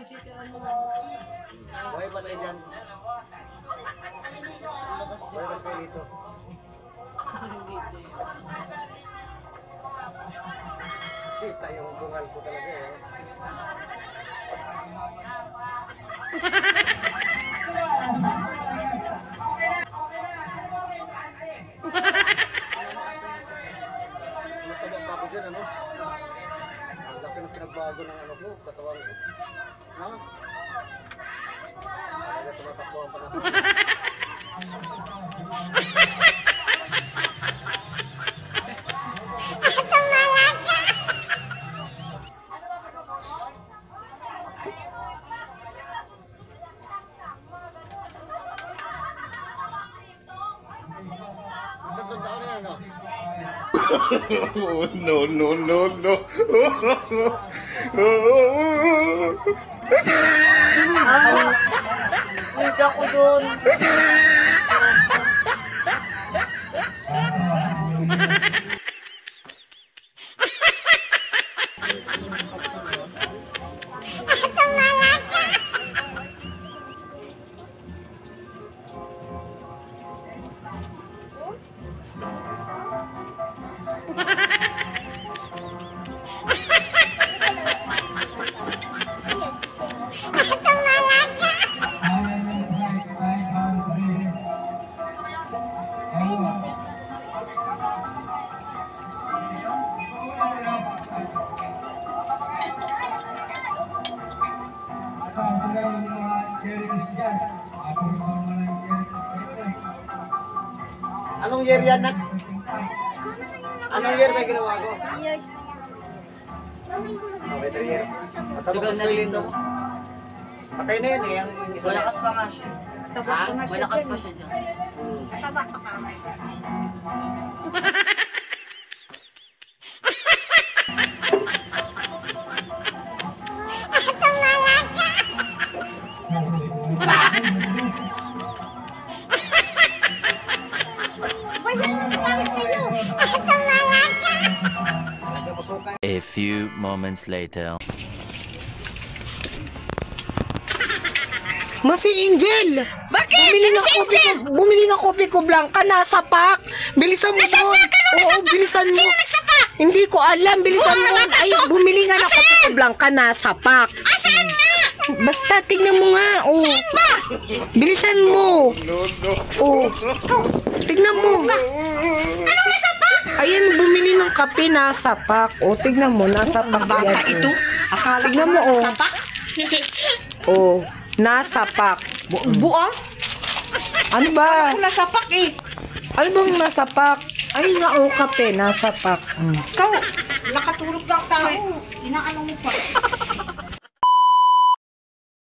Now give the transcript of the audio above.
si ano. Buhay pa siya dyan. Buhay pa siya dito. Kita yung bungal ko talaga eh. Mataba pa ako dyan ano? Ang laki ng pinagbago ng ano ko, katawan ko. Ha? Kaya tumatakbo ang panahon. Tatlong taon na yan, no? No, no, no, no. Wait ako doon. Anong year yan, Nak? Anong year may ginawa ko? Years. Okay, 3 years. Matapos Tagal na ko rin yun, to. Patay na yun eh, yung isa na. Malakas pa nga siya. Ha? Malakas pa siya dyan. Taba pa ka. A few moments later. Masi Angel! Bakit? Bumili ng kopi ko blanca, nasa pack! Bilisan mo doon! Oo, bilisan mo! Sino nagsapak? Hindi ko alam, bilisan mo! naman Ay, to. bumili nga ng kopi ko blanca, nasa pack! Asan na? Basta, tignan mo nga, oh! Ba? Bilisan mo! Oh! Tignan mo! Anong nasapak? Ayan, bumili ng kape, nasa pack. Oh, tignan mo, nasa pack Bata yan. ito? Akala Tignan ko mo, oh. nasapak? Oh, nasa pack. Buang? Ano ba? Ako nasapak eh. Ano bang nasa pack? Ay nga, oh, kape, nasa pack. Ikaw, nakatulog lang tao. Inaano mo pa.